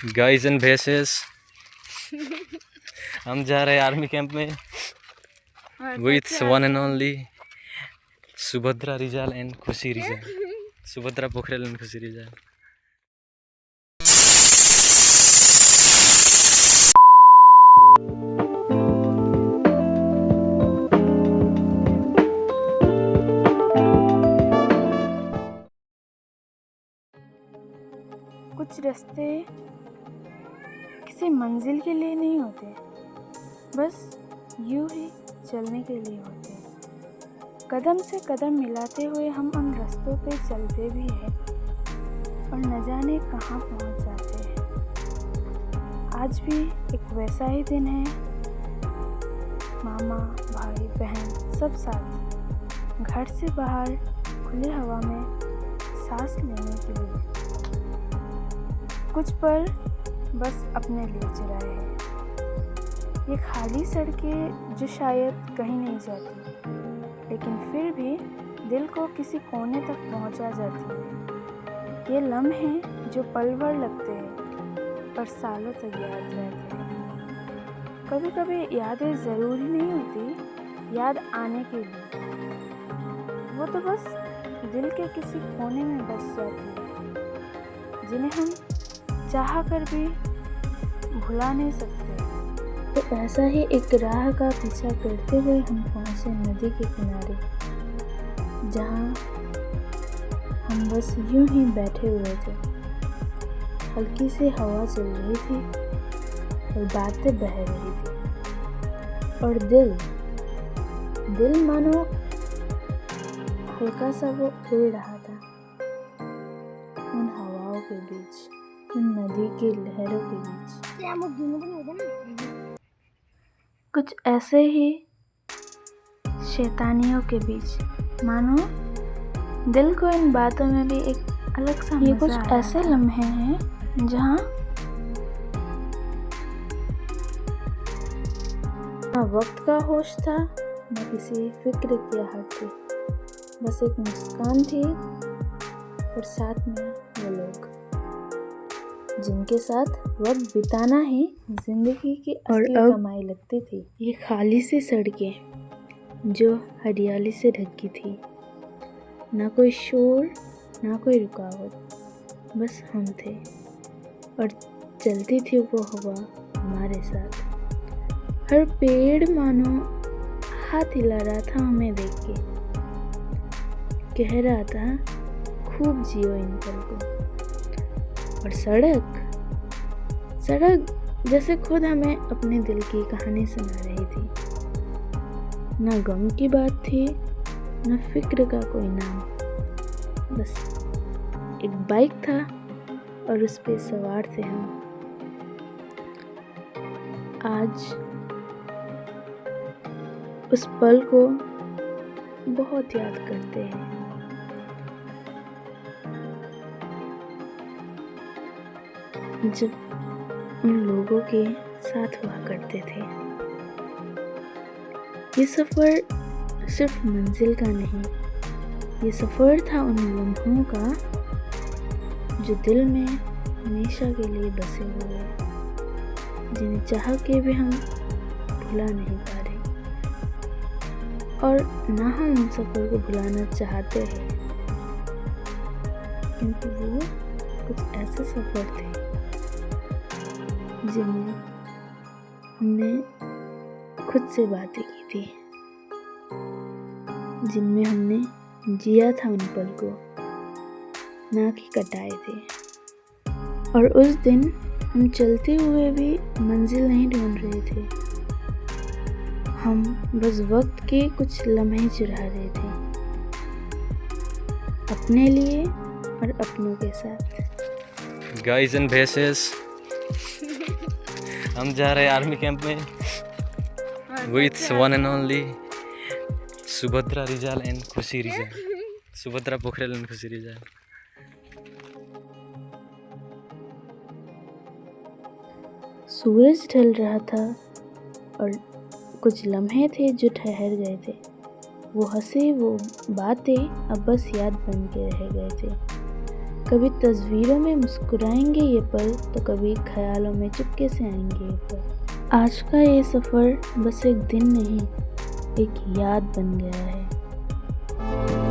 Guys and भेसेस हम जा रहे हैं आर्मी कैंप में with one and only Subhadra Rijal and खुशी रिजाल, सुभद्रा पोखरेल एंड खुशी रिजाल। कुछ रास्ते किसी मंजिल के लिए नहीं होते, बस यूं ही चलने के लिए होते हैं। कदम से कदम मिलाते हुए हम उन रास्तों पे चलते भी हैं और न जाने कहाँ पहुँच जाते हैं। आज भी एक वैसा ही दिन है, मामा भाई बहन सब साथ घर से बाहर खुली हवा में सांस लेने के लिए। कुछ पल बस अपने लिए चुराए हैं। ये खाली सड़कें जो शायद कहीं नहीं जाती, लेकिन फिर भी दिल को किसी कोने तक पहुंचा जाती है। ये लम्हे जो पल भर लगते हैं पर सालों तक याद रहते हैं। कभी कभी यादें ज़रूरी नहीं होती याद आने के लिए, वो तो बस दिल के किसी कोने में बस जाती है, जिन्हें हम चाह कर भी भुला नहीं सकते। तो ऐसा ही एक राह का पीछा करते हुए हम पहुंचे नदी के किनारे, जहां हम बस यूं ही बैठे हुए थे। हल्की सी हवा चल रही थी और बातें बह रही थी, और दिल मानो हल्का सा वो उड़ रहा था उन हवाओं के बीच, उन नदी की लहरों के बीच। कुछ ऐसे ही शैतानियों के बीच, मानो दिल को इन बातों में भी एक अलग सा ये कुछ ऐसे लम्हे हैं जहाँ ना वक्त का होश था, न किसी फिक्र की आहट थी। बस एक मुस्कान थी और साथ में वो लोग जिनके साथ वक्त बिताना ही जिंदगी की असली कमाई लगती थी। ये खाली सी सड़कें जो हरियाली से ढकी थी, ना कोई शोर ना कोई रुकावट, बस हम थे और चलती थी वो हवा हमारे साथ। हर पेड़ मानो हाथ हिला रहा था हमें देख के, कह रहा था खूब जियो इन पल को। और सड़क जैसे खुद हमें अपने दिल की कहानी सुना रही थी। ना गम की बात थी, ना फिक्र का कोई नाम, बस एक बाइक था और उस पे सवार थे हम। आज उस पल को बहुत याद करते हैं। जब उन लोगों के साथ हुआ करते थे। ये सफ़र सिर्फ मंजिल का नहीं, ये सफ़र था उन लम्हों का जो दिल में हमेशा के लिए बसे हुए, जिन्हें चाह के भी हम भुला नहीं पा रहे, और ना हम उन सफ़र को भुलाना चाहते हैं, क्योंकि वो कुछ ऐसे सफ़र थे जिनमें हमने खुद से बातें की थी, जिनमें हमने जिया था उन पल को, ना कि कटाए थे। और उस दिन हम चलते हुए भी मंजिल नहीं ढूंढ रहे थे, हम बस वक्त के कुछ लम्हे चुरा रहे थे, अपने लिए और अपनों के साथ। गाइस एंड भेसेस हम जा रहे हैं आर्मी कैंप में with one and only Subhadra Rijal and खुशी रिजाल, सुभद्रा पोखरेल एंड खुशी रिजाल। सूरज ढल रहा था और कुछ लम्हे थे जो ठहर गए थे। वो हंसे, वो बातें अब बस याद बन के रह गए थे। कभी तस्वीरों में मुस्कुराएंगे ये पल, तो कभी ख्यालों में चुपके से आएंगे ये पल। आज का ये सफ़र बस एक दिन नहीं, एक याद बन गया है।